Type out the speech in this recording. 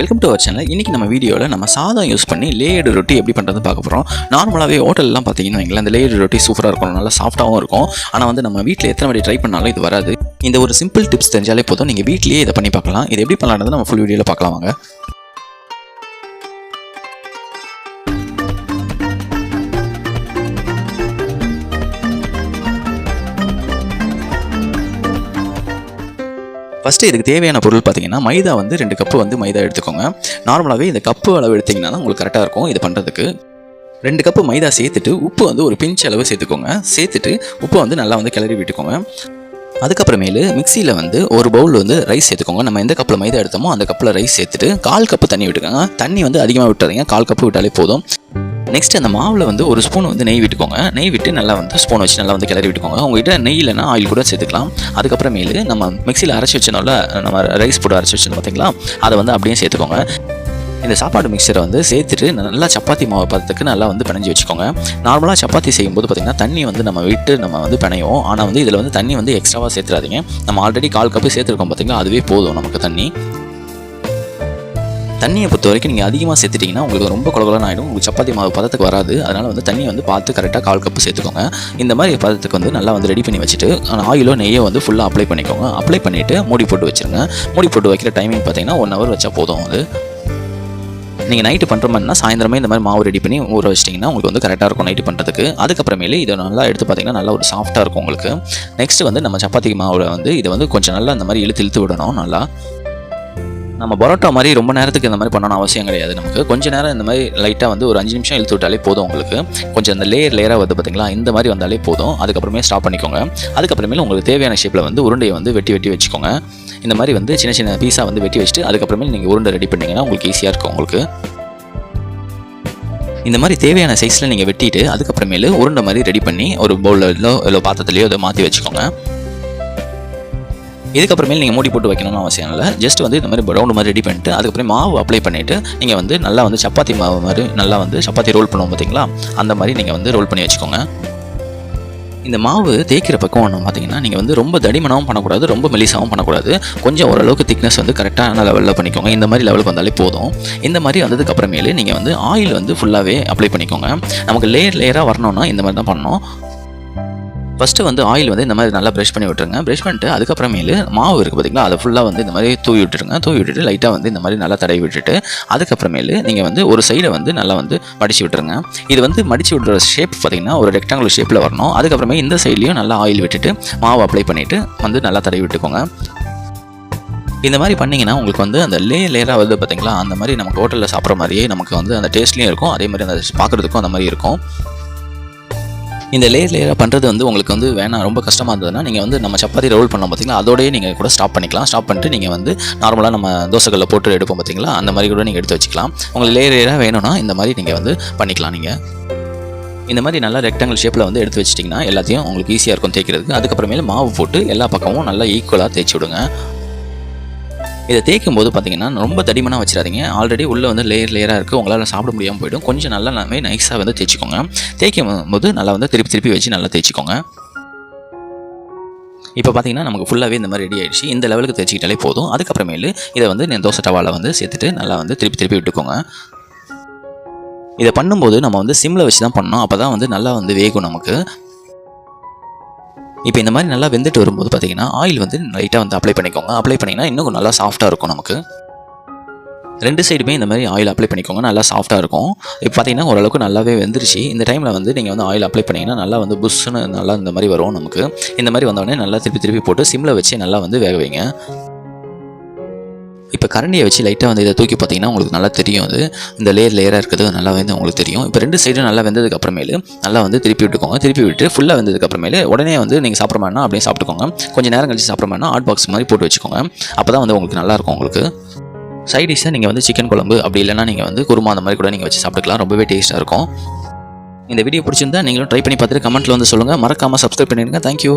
Welcome to our channel. இன்றைக்கி நம்ம வீடியோவில் நம்ம சாதம் யூஸ் பண்ணி லேயர்டு ரொட்டி எப்படி பண்ணுறது பார்க்க போகிறோம். நார்மலாகவே ஹோட்டல்லாம் பார்த்தீங்கன்னா வைங்களேன், அந்த லேயர்டு ரொட்டி சூப்பராக இருக்கும், நல்லா சாஃப்ட்டாகவும் இருக்கும். ஆனால் வந்து நம்ம வீட்டில் எத்தனை வாட்டி ட்ரை பண்ணாலும் இது வராது. இந்த ஒரு சிம்பிள் டிப்ஸ் தெரிஞ்சாலே போதும், நீங்கள் வீட்லேயே இதை பண்ணி பார்க்கலாம். இது எப்படி பண்ணலாம்னு நம்ம ஃபுல் வீடியோவில் பார்க்கலாம் வாங்க. ஃபஸ்ட்டு இதுக்கு தேவையான பொருள் பார்த்தீங்கன்னா, மைதா வந்து 2 கப்பு வந்து மைதா எடுத்துக்கோங்க. நார்மலாகவே இந்த கப்பு அளவு எடுத்திங்கன்னா தான் உங்களுக்கு கரெக்டாக இருக்கும் இது பண்ணுறதுக்கு. 2 கப்பு மைதா சேர்த்துட்டு உப்பு வந்து ஒரு பிஞ்ச் அளவு சேர்த்துக்கோங்க. சேர்த்துட்டு உப்பை வந்து நல்லா வந்து கிளறி விட்டுக்கோங்க. அதுக்கப்புறமேலு மிக்சியில் வந்து ஒரு பவுல் வந்து ரைஸ் சேர்த்துக்கோங்க. நம்ம எந்த கப்பில் மைதா எடுத்தோமோ அந்த கப்பில் ரைஸ் சேர்த்துட்டு 1/4 கப்பு தண்ணி விட்டுக்கோங்க. தண்ணி வந்து அதிகமாக விட்டுறீங்க, 1/4 கப்பு விட்டாலே போதும். நெக்ஸ்ட் அந்த மாவில் வந்து ஒரு ஸ்பூன் வந்து நெய் விட்டுக்கோங்க. நெய் விட்டு நல்லா வந்து ஸ்பூன் வச்சு நல்லா வந்து கிளறி விட்டுக்கோங்க. உங்கள்கிட்ட நெய் இல்லைன்னா ஆயில் கூட சேர்த்துக்கலாம். அதுக்கப்புறமேலு நம்ம மிக்சியில் அரைச்சி வச்சனால நம்ம ரைஸ் போட்டு அரைச்சி வச்சோம் பார்த்தீங்களா, அதை வந்து அப்படியே சேர்த்துக்கோங்க. இந்த சாப்பாடு மிக்சரை வந்து சேர்த்துட்டு நல்லா சப்பாத்தி மாவு பதத்துக்கு நல்லா வந்து பிணைஞ்சி வச்சுக்கோங்க. நார்மலாக சப்பாத்தி செய்யும்போது பார்த்திங்கன்னா தண்ணி வந்து நம்ம விட்டு நம்ம வந்து பிணையும். ஆனால் வந்து இதில் வந்து தண்ணி வந்து எக்ஸ்ட்ராவாக சேர்த்துறாதீங்க. நம்ம ஆல்ரெடி 1/4 கப்பு சேர்த்துருக்கோம் பார்த்திங்களா, அதுவே போதும் நமக்கு தண்ணி. தண்ணியை பொறுத்த வரைக்கும் நீங்கள் அதிகமாக சேர்த்துட்டிங்கன்னா உங்களுக்கு ரொம்ப குளகுலன்னு ஆகிடும், உங்களுக்கு சப்பாத்தி மாவு பதத்துக்கு வராது. அதனால் வந்து தண்ணி வந்து பார்த்து கரெக்டாக 1/4 கப்பு சேர்த்துக்கோங்க. இந்த மாதிரி பதத்துக்கு வந்து நல்லா வந்து ரெடி பண்ணி வச்சுட்டு ஆயிலோ நெய்யோ வந்து ஃபுல்லாக அப்ளை பண்ணிக்கோங்க. அப்ளை பண்ணிவிட்டு மூடி போட்டு வச்சுருங்க. மூடி போட்டு வைக்கிற டைமிங் பார்த்தீங்கன்னா 1 ஹவர் வச்சா போதும். அது நீங்கள் நைட்டு பண்ணுற மாதிரினா சாயந்தரமே இந்த மாதிரி மாவு ரெடி பண்ணி ஊற வச்சிட்டிங்கன்னா உங்களுக்கு வந்து கரெக்டாக இருக்கும் நைட்டு பண்ணுறதுக்கு. அதுக்கப்புறமேலே இதை நல்லா எடுத்து பார்த்தீங்கன்னா நல்லா ஒரு சாஃப்ட்டாக இருக்கும் உங்களுக்கு. நெக்ஸ்ட்டு வந்து நம்ம சப்பாத்தி மாவில் வந்து இதை வந்து கொஞ்சம் நல்லா இந்த மாதிரி இழுத்து விடணும். நல்லா நம்ம பரோட்டா மாதிரி ரொம்ப நேரத்துக்கு இந்த மாதிரி பண்ணணும் அவசியம் கிடையாது. நமக்கு கொஞ்சம் நேரம் இந்த மாதிரி லைட்டாக வந்து ஒரு 5 நிமிஷம் இழுத்து விட்டாலே போதும் உங்களுக்கு. கொஞ்சம் அந்த லேயராக வந்து பார்த்தீங்களா, இந்த மாதிரி வந்தாலே போதும். அதுக்கப்புறமே ஸ்டாப் பண்ணிக்கோங்க. அதுக்கப்புறமேல உங்களுக்கு தேவையான ஷேப்பில் வந்து உருண்டையை வந்து வெட்டி வச்சுக்கோங்க. இந்த மாதிரி வந்து சின்ன சின்ன பீஸாக வந்து வெட்டி வச்சுட்டு அதுக்கப்புறமேல நீங்கள் உருண்டை ரெடி பண்ணிங்கன்னா உங்களுக்கு ஈஸியாக இருக்கும் உங்களுக்கு. இந்த மாதிரி தேவையான சைஸில் நீங்கள் வெட்டிட்டு அதுக்கப்புறமேலு உருண்டை மாதிரி ரெடி பண்ணி ஒரு பவுலிலோ இல்லை பாத்திரத்துலையோ அதை மாற்றி வச்சுக்கோங்க. இதுக்கப்புறமேல நீங்கள் மூடி போட்டு வைக்கணும்னு அவசியம் இல்லை. ஜஸ்ட் வந்து இந்த மாதிரி ரவுண்டு மாதிரி ரெடி பண்ணிட்டு அதுக்கப்புறம் மாவு அப்ளை பண்ணிவிட்டு நீங்கள் வந்து நல்லா வந்து சப்பாத்தி மாவு மாதிரி நல்லா வந்து சப்பாத்தி ரோல் பண்ணுவோம் பார்த்தீங்களா, அந்த மாதிரி நீங்கள் வந்து ரோல் பண்ணி வச்சுக்கோங்க. இந்த மாவு தேய்க்கிற பக்கம் ஒன்று பார்த்தீங்கன்னா, நீங்கள் வந்து ரொம்ப தடிமனாகவும் பண்ணக்கூடாது, ரொம்ப மெலிசாகவும் பண்ணக்கூடாது. கொஞ்சம் ஓரளவுக்கு திக்னஸ் வந்து கரெக்டான லெவலில் பண்ணிக்கோங்க. இந்த மாதிரி லெவலுக்கு வந்தாலே போதும். இந்த மாதிரி வந்ததுக்கு அப்புறமேலு நீங்கள் வந்து ஆயில் வந்து ஃபுல்லாகவே அப்ளை பண்ணிக்கோங்க. நமக்கு லேயராக வரணும்னா இந்த மாதிரி தான் பண்ணணும். ஃபஸ்ட்டு வந்து ஆயில் வந்து இந்த மாதிரி நல்லா ப்ரெஷ் பண்ணி விட்டுருங்க. ப்ரெஷ் பண்ணிட்டு அதுக்கப்புறமேலு மாவு இருக்குது பார்த்திங்களா, அதை ஃபுல்லாக வந்து இந்த மாதிரி தூவி விட்டுருங்க. தூவி விட்டுட்டு லைட்டாக வந்து இந்த மாதிரி நல்லா தடவி விட்டுட்டு அதுக்கப்புறமேலு நீங்கள் வந்து ஒரு சைடை வந்து நல்லா வந்து மடித்து விட்டுருங்க. இது வந்து மடித்து விடுற ஷேப் பார்த்திங்கன்னா ஒரு ரெக்டாங்குலர் ஷேப்பில் வரணும். அதுக்கப்புறமே இந்த சைட்லேயும் நல்லா ஆயில் விட்டுட்டு மாவு அப்ளை பண்ணிவிட்டு வந்து நல்லா தடவி விட்டுக்கோங்க. இந்த மாதிரி பண்ணிங்கன்னா உங்களுக்கு வந்து அந்த லேயராக வந்து பார்த்திங்களா, அந்த மாதிரி நமக்கு ஹோட்டலில் சாப்பிட்ற மாதிரியே நமக்கு வந்து அந்த டேஸ்ட்லேயும் இருக்கும், அதே மாதிரி அந்த பார்க்குறதுக்கும் அந்த மாதிரி இருக்கும். இந்த லேயராக பண்ணுறது வந்து உங்களுக்கு வந்து வேணாம், ரொம்ப கஷ்டமாக இருந்ததுன்னா நீங்கள் வந்து நம்ம சப்பாத்தி ரோல் பண்ணோம் பார்த்திங்களா, அதோடய நீங்கள் கூட ஸ்டாப் பண்ணிக்கலாம். ஸ்டாப் பண்ணிட்டு நீங்கள் வந்து நார்மலாக நம்ம தோசைகளில் போட்டு எடுப்போம் பார்த்திங்களா, அந்த மாதிரி கூட நீங்கள் எடுத்து வச்சுக்கலாம். உங்களுக்கு லேயராக வேணும்னா இந்த மாதிரி நீங்கள் வந்து பண்ணிக்கலாம். நீங்கள் இந்த மாதிரி நல்லா ரெக்டாங்கிள் ஷேப்பில் வந்து எடுத்து வச்சிட்டிங்கன்னா எல்லாத்தையும் உங்களுக்கு ஈஸியாக இருக்கும் தேய்க்கிறதுக்கு. அதுக்கப்புறமேல மாவு போட்டு எல்லா பக்கமும் நல்லா ஈக்குவலாக தேய்ச்சி விடுங்க. இதை தேய்க்கும் போது பார்த்தீங்கன்னா ரொம்ப தடிமனாக வச்சிடாதீங்க. ஆல்ரெடி உள்ளே வந்து லேயராக இருக்குது, உங்களால் சாப்பிட முடியாமல் போய்டும். கொஞ்சம் நல்லா நைஸாக வந்து தேய்ச்சிக்கோங்க. தேய்க்கும் போது நல்லா வந்து திருப்பி வச்சு நல்லா தேய்ச்சிக்கோங்க. இப்போ பார்த்தீங்கன்னா நமக்கு ஃபுல்லாகவே இந்த மாதிரி ரெடி ஆகிடுச்சு. இந்த லெவலுக்கு தேய்ச்சிக்கிட்டாலே போதும். அதுக்கப்புறமேலு இதை வந்து தோசை டவாவில் வந்து சேர்த்துட்டு நல்லா வந்து திருப்பி விட்டுக்கோங்க. இதை பண்ணும்போது நம்ம வந்து சிம்மில் வச்சு தான் பண்ணணும், அப்போ தான் வந்து நல்லா வந்து வேகும் நமக்கு. இப்போ இந்த மாதிரி நல்லா வெந்துட்டு வரும்போது பார்த்தீங்கன்னா ஆயில் வந்து லைட்டாக வந்து அப்ளை பண்ணிக்கோங்க. அப்ளை பண்ணிங்கன்னா இன்னும் நல்லா சாஃப்ட்டாக இருக்கும் நமக்கு. 2 சைடுமே இந்த மாதிரி ஆயில் அப்ளை பண்ணிக்கோங்க, நல்லா சாஃப்ட்டாக இருக்கும். இப்போ பார்த்தீங்கன்னா ஓரளவுக்கு நல்லாவே வெந்துருச்சு. இந்த டைமில் வந்து நீங்கள் வந்து ஆயில் அப்ளை பண்ணிங்கன்னா நல்லா வந்து புஷ்ஷுன்னு நல்லா இந்த மாதிரி வரும் நமக்கு. இந்த மாதிரி வந்தோடனே நல்லா திருப்பி போட்டு சிம்மில் வச்சு நல்லா வந்து வேக வைங்க. இப்போ கரண்டியை வச்சு லைட்டாக வந்து இதை தூக்கி பார்த்தீங்கன்னா உங்களுக்கு நல்லா தெரியும், அது இந்த லேயராக இருக்கிறது நல்லா வந்து உங்களுக்கு தெரியும். இப்போ 2 சைடும் நல்லா வெந்ததுக்கு அப்புறமேலு நல்லா வந்து திருப்பி விட்டுக்கோங்க. திருப்பி விட்டு ஃபுல்லாக வெந்ததுக்கு அப்புறமேலு உடனே வந்து நீங்கள் சாப்பிட்ற மாதிரினா அப்படியே சாப்பிட்டுக்கோங்க. கொஞ்சம் நேரம் கழிச்சு சாப்பிட்ற மாதிரினா ஹாட் பாக்ஸ் மாதிரி போட்டு வச்சுக்கோங்க. அப்போ தான் வந்து உங்களுக்கு நல்லாயிருக்கும். உங்களுக்கு சைட் டிஷ்ஷாக நீங்கள் வந்து சிக்கன் குழம்பு அப்படி இல்லைனா நீங்கள் வந்து குருமா அந்த மாதிரி கூட நீங்கள் வச்சு சாப்பிட்டுக்கலாம். ரொம்பவே டேஸ்ட்டாக இருக்கும். இந்த வீடியோ பிடிச்சிருந்தா நீங்களும் ட்ரை பண்ணி பார்த்துட்டு கமெண்ட்டில் வந்து சொல்லுங்கள். மறக்காமல் சப்ஸ்கிரைப் பண்ணிடுங்க. தேங்க்யூ.